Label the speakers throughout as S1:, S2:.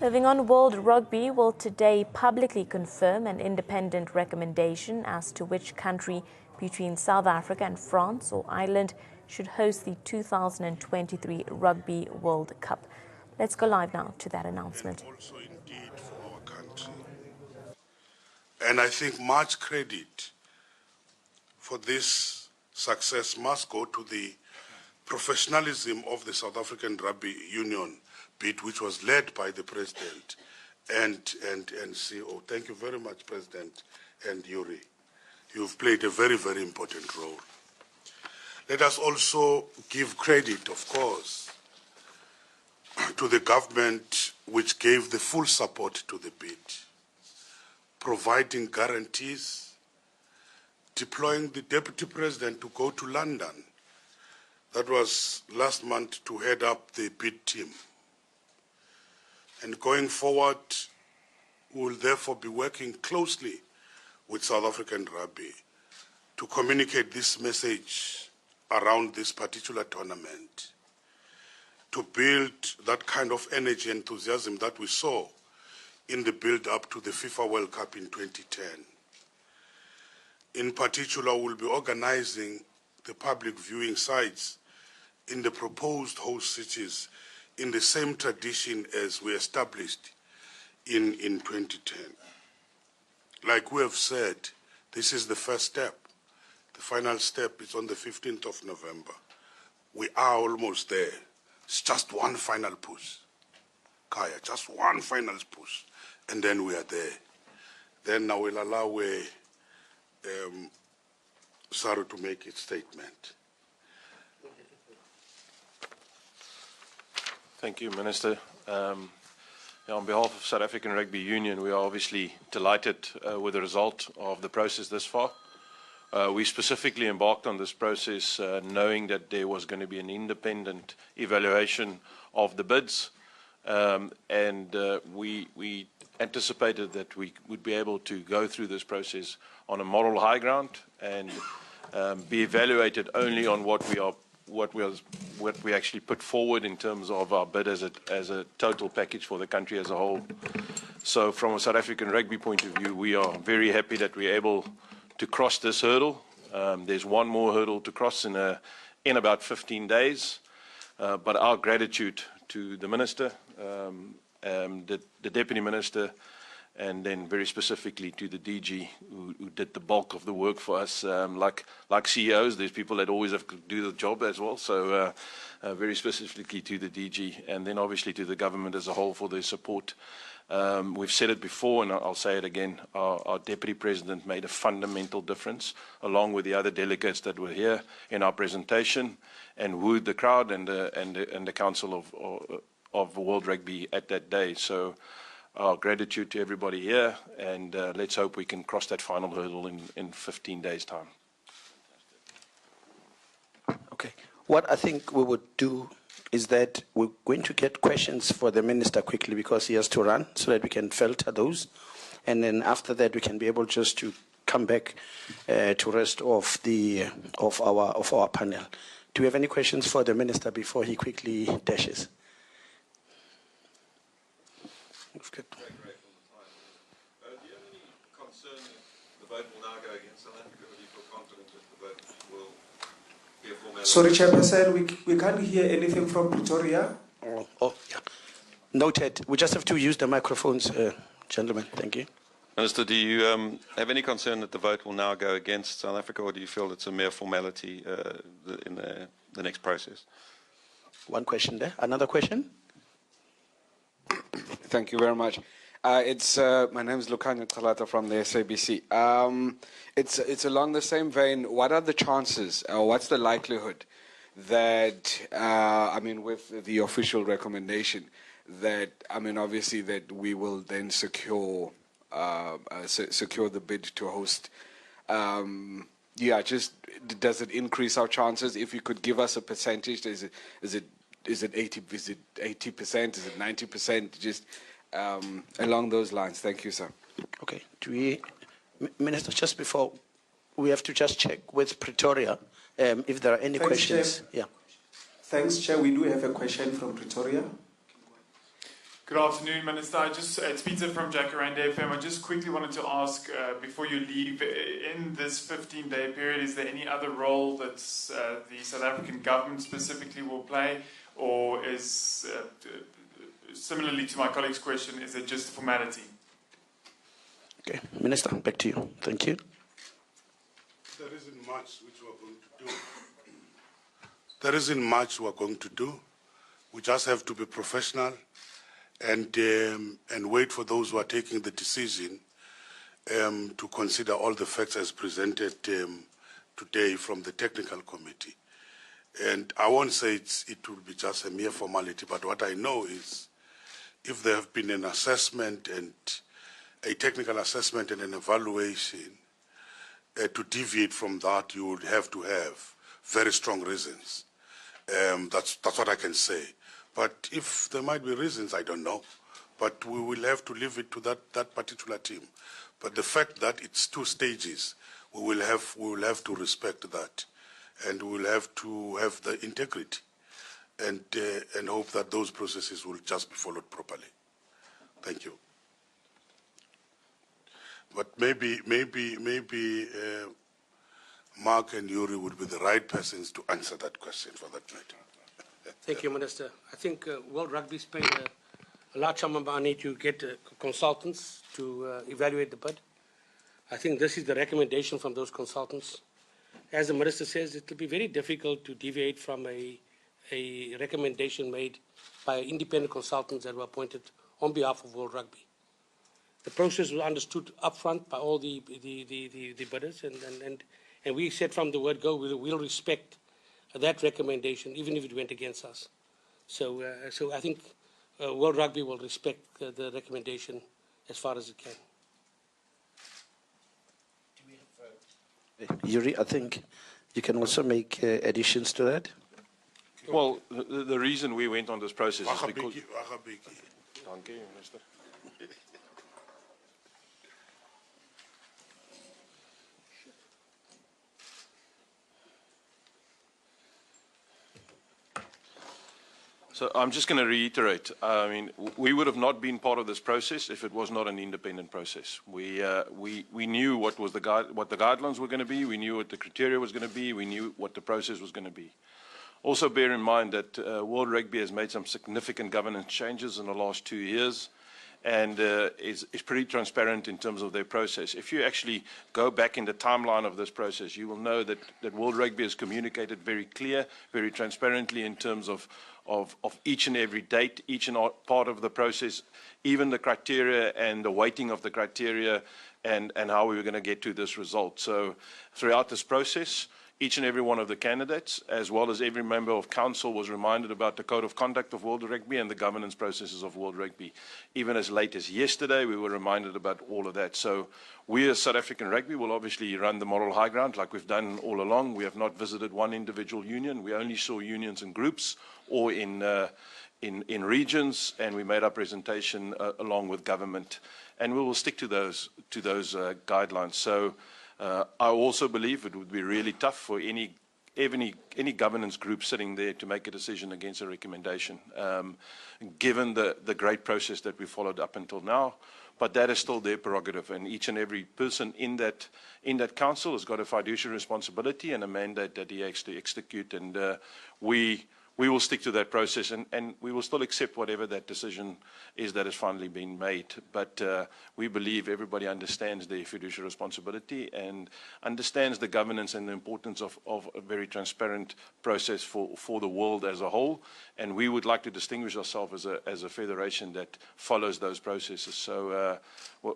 S1: Moving on, World Rugby will today publicly confirm an independent recommendation as to which country between South Africa and France or Ireland should host the 2023 Rugby World Cup. Let's go live now to that announcement.
S2: And also indeed for our country. And I think much credit for this success must go to the professionalism of the South African Rugby Union bid, which was led by the President and CEO. Thank you very much, President and Yuri. You've played a very, very important role. Let us also give credit, of course, to the government which gave the full support to the bid, providing guarantees, deploying the Deputy President to go to London. That was last month to head up the bid team. And going forward, we will therefore be working closely with South African Rugby to communicate this message around this particular tournament, to build that kind of energy and enthusiasm that we saw in the build-up to the FIFA World Cup in 2010. In particular, we'll be organizing the public viewing sites in the proposed host cities in the same tradition as we established in 2010. Like we have said, this is the first step. The final step is on the 15th of November. We are almost there. It's just one final push. Kaya, just one final push. And then we are there. Then I will allow Saru to make its statement.
S3: Thank you, Minister. On behalf of South African Rugby Union, we are obviously delighted with the result of the process this far. We specifically embarked on this process knowing that there was going to be an independent evaluation of the bids, and we anticipated that we would be able to go through this process on a moral high ground and be evaluated only on what we actually put forward in terms of our bid as a total package for the country as a whole. So from a South African rugby point of view, we are very happy that we're able to cross this hurdle. There's one more hurdle to cross in about 15 days. But our gratitude to the Minister, the Deputy Minister, and then very specifically to the DG who did the bulk of the work for us. Like CEOs, there's people that always have to do the job as well. So very specifically to the DG, and then obviously to the government as a whole for their support. We've said it before, and I'll say it again, our Deputy President made a fundamental difference, along with the other delegates that were here in our presentation, and wooed the crowd and the Council of World Rugby at that day. So our gratitude to everybody here, and let's hope we can cross that final hurdle in 15 days' time.
S4: Okay. What I think we would do is that we're going to get questions for the Minister quickly because he has to run, so that we can filter those. And then after that, we can be able just to come back to rest of our panel. Do we have any questions for the Minister before he quickly dashes? That's good.
S3: Do you have any concern that the vote will now go against South Africa, or do you feel confident that the vote will be a formality?
S5: Sorry, Chairperson, we can't hear anything from Pretoria.
S4: Oh, yeah. Noted. We just have to use the microphones, gentlemen. Thank you.
S3: Minister, do you have any concern that the vote will now go against South Africa, or do you feel it's a mere formality in the next process?
S4: One question there. Another question?
S6: Thank you very much. My name is Lukanya Kalata from the SABC. It's along the same vein. What are the chances, or what's the likelihood that, with the official recommendation, that, obviously that we will then secure the bid to host? Does it increase our chances? If you could give us a percentage, is it 80%? Is it 90%? Just along those lines. Thank you, sir.
S4: Okay. Minister, just before, we have to just check with Pretoria if there are any questions.
S5: Chair.
S4: Yeah.
S5: Thanks, Chair. We do have a question from Pretoria.
S7: Good afternoon, Minister. It's Peter from Jacaranda FM. I just quickly wanted to ask, before you leave, in this 15-day period, is there any other role that the South African government specifically will play, or is, similarly to my colleague's question, is it just a formality?
S4: Okay, Minister, back to you. Thank you.
S2: There isn't much which we're going to do. There isn't much we're going to do. We just have to be professional and wait for those who are taking the decision to consider all the facts as presented today from the technical committee. And I won't say it will be just a mere formality, but what I know is if there have been an assessment and a technical assessment and an evaluation, to deviate from that, you would have to have very strong reasons. That's what I can say. But if there might be reasons, I don't know. But we will have to leave it to that particular team. But the fact that it's 2 stages, we will have to respect that, and we will have to have the integrity, and hope that those processes will just be followed properly. Thank you. But maybe Mark and Yuri would be the right persons to answer that question for that matter.
S8: Thank you, Minister. I think World Rugby's paid a large sum of money to get consultants to evaluate the bid. I think this is the recommendation from those consultants. As the Minister says, it will be very difficult to deviate from a recommendation made by independent consultants that were appointed on behalf of World Rugby. The process was understood upfront by all the bidders, and we said from the word go, we'll respect that recommendation, even if it went against us. So I think World Rugby will respect the recommendation as far as it can.
S4: Yuri, I think you can also make additions to that.
S3: Well, the reason we went on this process is because... Thank you, Minister. So I'm just going to reiterate. I mean, we would have not been part of this process if it was not an independent process. We knew what the guidelines were going to be. We knew what the criteria was going to be. We knew what the process was going to be. Also, bear in mind that World Rugby has made some significant governance changes in the last 2 years, and is pretty transparent in terms of their process. If you actually go back in the timeline of this process, you will know that World Rugby has communicated very clear, very transparently in terms of each and every date, each and part of the process, even the criteria and the weighting of the criteria, and how we were going to get to this result. So throughout this process, each and every one of the candidates, as well as every member of council, was reminded about the code of conduct of World Rugby and the governance processes of World Rugby. Even as late as yesterday, we were reminded about all of that. So we as South African Rugby will obviously run the moral high ground like we've done all along. We have not visited one individual union. We only saw unions in groups or in regions, and we made our presentation along with government. And we will stick to those guidelines. So I also believe it would be really tough for any governance group sitting there to make a decision against a recommendation, given the great process that we followed up until now. But that is still their prerogative, and each and every person in that council has got a fiduciary responsibility and a mandate that he has to execute. And we will stick to that process, and we will still accept whatever that decision is that has finally been made. But we believe everybody understands their fiduciary responsibility and understands the governance and the importance of a very transparent process for the world as a whole. And we would like to distinguish ourselves as a federation that follows those processes. So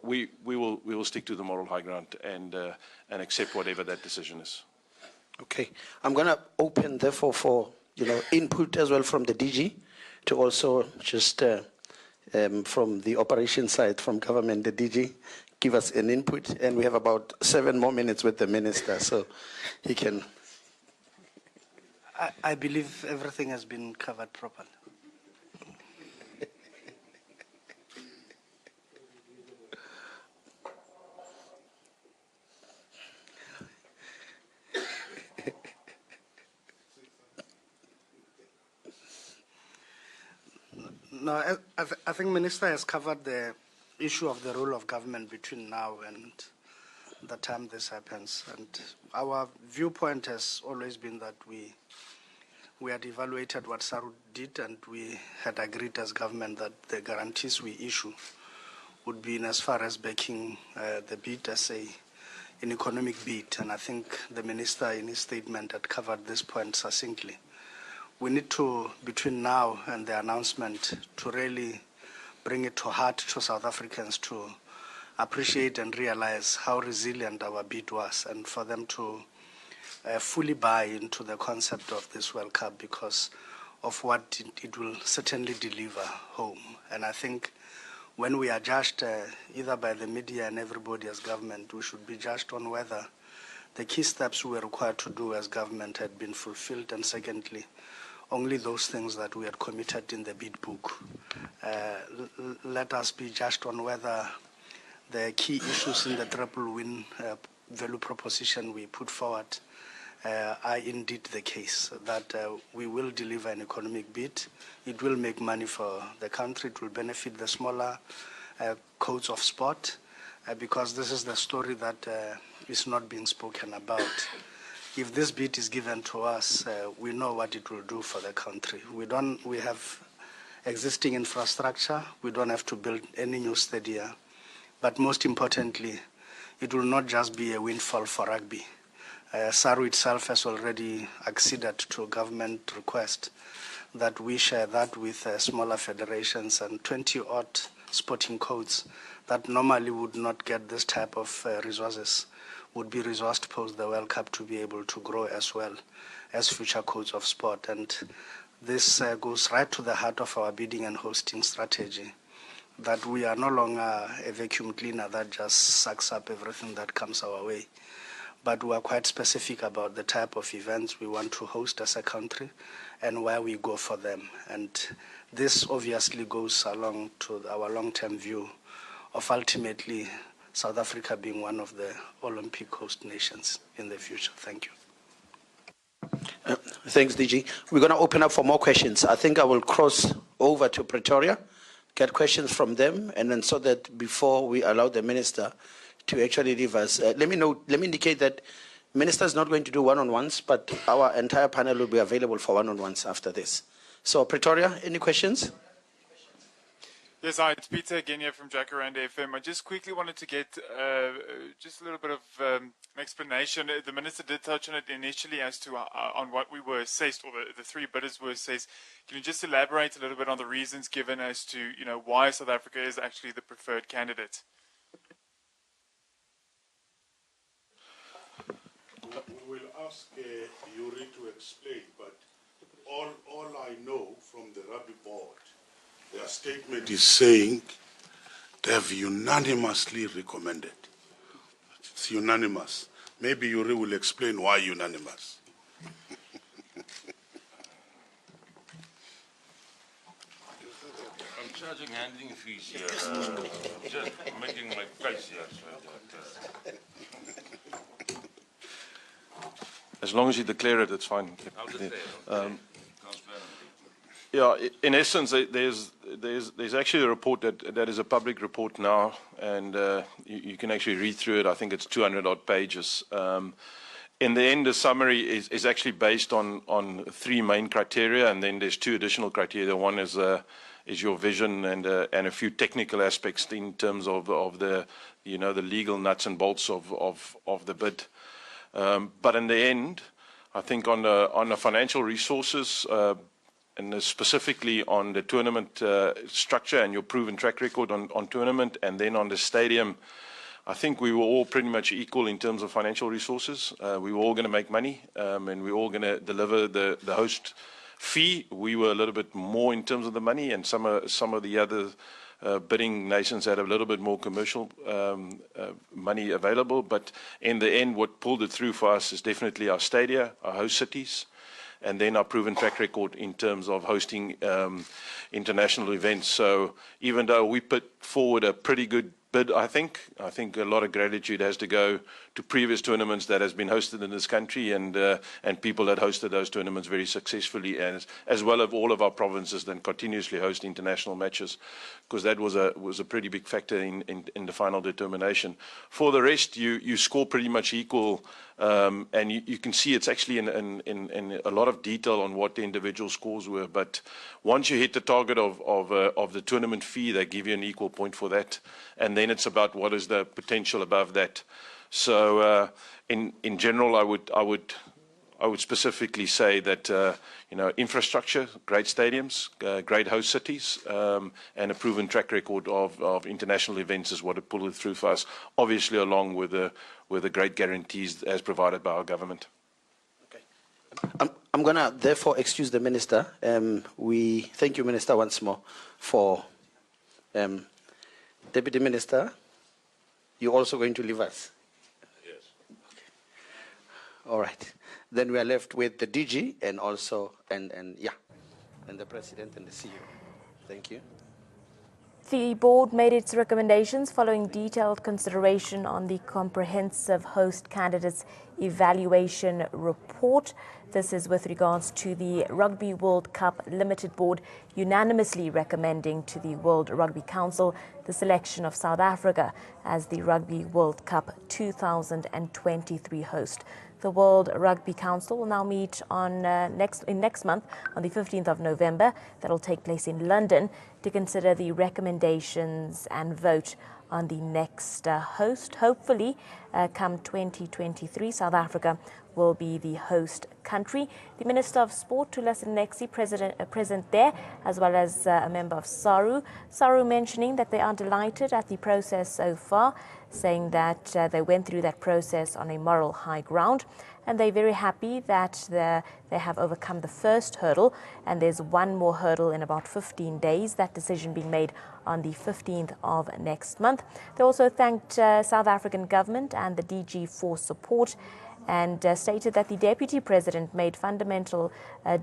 S3: we will stick to the moral high ground and accept whatever that decision is.
S4: Okay, I'm going to open therefore for input as well from the DG, to also just from the operation side, from government, the DG, give us an input. And we have about 7 more minutes with the minister, so he can.
S9: I believe everything has been covered properly. No, I think Minister has covered the issue of the role of government between now and the time this happens. And our viewpoint has always been that we had evaluated what SARU did, and we had agreed as government that the guarantees we issue would be in as far as backing the bid as an economic bid. And I think the Minister in his statement had covered this point succinctly. We need to, between now and the announcement, to really bring it to heart to South Africans to appreciate and realize how resilient our bid was, and for them to fully buy into the concept of this World Cup because of what it will certainly deliver home. And I think when we are judged either by the media and everybody as government, we should be judged on whether the key steps we were required to do as government had been fulfilled, and secondly, only those things that we had committed in the bid book. Let us be judged on whether the key issues in the triple win value proposition we put forward are indeed the case, that we will deliver an economic bid. It will make money for the country. It will benefit the smaller codes of sport, because this is the story that is not being spoken about. If this bid is given to us, we know what it will do for the country. We have existing infrastructure. We don't have to build any new stadia. But most importantly, it will not just be a windfall for rugby. SARU itself has already acceded to a government request that we share that with smaller federations and 20-odd sporting codes that normally would not get this type of resources, would be resourced post the World Cup to be able to grow as well as future codes of sport. And this goes right to the heart of our bidding and hosting strategy, that we are no longer a vacuum cleaner that just sucks up everything that comes our way. But we are quite specific about the type of events we want to host as a country and where we go for them. And this obviously goes along to our long-term view of ultimately South Africa being one of the Olympic host nations in the future. Thank you.
S4: Thanks, DG. We're going to open up for more questions. I think I will cross over to Pretoria, get questions from them, and then so that before we allow the minister to actually leave us, let me indicate that minister is not going to do one-on-ones, but our entire panel will be available for one-on-ones after this. So Pretoria, any questions?
S7: Yes, hi, it's Peter again here from Jacaranda FM. I just quickly wanted to get just a little bit of an explanation. The Minister did touch on it initially as to on what we were assessed, or the three bidders were assessed. Can you just elaborate a little bit on the reasons given as to, why South Africa is actually the preferred candidate?
S2: We will ask Yuri to explain, but all I know from the Rugby Board, their statement is saying they have unanimously recommended. It's unanimous. Maybe Yuri will explain why unanimous.
S10: I'm charging handling fees here. I'm just making my price here. So
S3: As long as you declare it, it's fine.
S10: I'll declare.
S3: Yeah, in essence, there's actually a report that is a public report now, and you can actually read through it. I think it's 200-odd pages. In the end, the summary is actually based on three main criteria, and then there's two additional criteria. One is your vision and a few technical aspects in terms of the the legal nuts and bolts of the bid. But in the end, I think on the financial resources, and specifically on the tournament structure and your proven track record on tournament, and then on the stadium, I think we were all pretty much equal in terms of financial resources. We were all going to make money, and we were all going to deliver the host fee. We were a little bit more in terms of the money, and some of the other bidding nations had a little bit more commercial money available. But in the end, what pulled it through for us is definitely our stadia, our host cities, and then our proven track record in terms of hosting international events. So even though we put forward a pretty good bid bid, I think a lot of gratitude has to go to previous tournaments that has been hosted in this country, and people that hosted those tournaments very successfully, as well as all of our provinces that continuously host international matches, because that was a pretty big factor in the final determination. For the rest, you score pretty much equal, and you can see it's actually in a lot of detail on what the individual scores were. But once you hit the target of the tournament fee, they give you an equal point for that, and then it's about what is the potential above that. So in general, I would specifically say that infrastructure, great stadiums, great host cities, and a proven track record of international events is what it pulled through for us. Obviously, along with the great guarantees as provided by our government.
S4: Okay. I'm going to therefore excuse the Minister. We thank you, Minister, once more for Deputy Minister. You're also going to leave us?
S10: Yes.
S4: Okay. All right. Then we are left with the DG and also, and the President and the CEO. Thank you.
S1: The board made its recommendations following detailed consideration on the comprehensive host candidates evaluation report. This is with regards to the Rugby World Cup Limited Board unanimously recommending to the World Rugby Council the selection of South Africa as the Rugby World Cup 2023 host. The World Rugby Council will now meet on next month, on the 15th of November. That will take place in London to consider the recommendations and vote on the next host. Hopefully, come 2023, South Africa will be the host country. The Minister of Sport, Thulas Nexi, present there, as well as a member of SARU. SARU mentioning that they are delighted at the process so far, saying that they went through that process on a moral high ground, and they're very happy that they have overcome the first hurdle, and there's one more hurdle in about 15 days, that decision being made on the 15th of next month. They also thanked South African government and the DG for support, and stated that the Deputy President made fundamental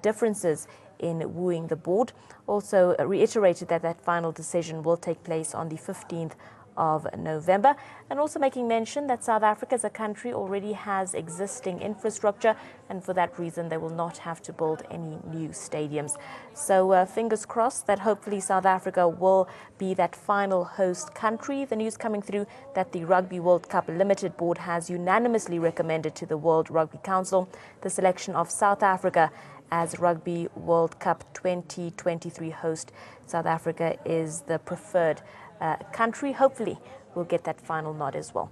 S1: differences in wooing the board. Also reiterated that that final decision will take place on the 15th of November, and also making mention that South Africa as a country already has existing infrastructure, and for that reason they will not have to build any new stadiums. So fingers crossed that hopefully South Africa will be that final host country. The news coming through that the Rugby World Cup Limited Board has unanimously recommended to the World Rugby Council the selection of South Africa as Rugby World Cup 2023 host. South Africa is the preferred country. Hopefully we'll get that final nod as well.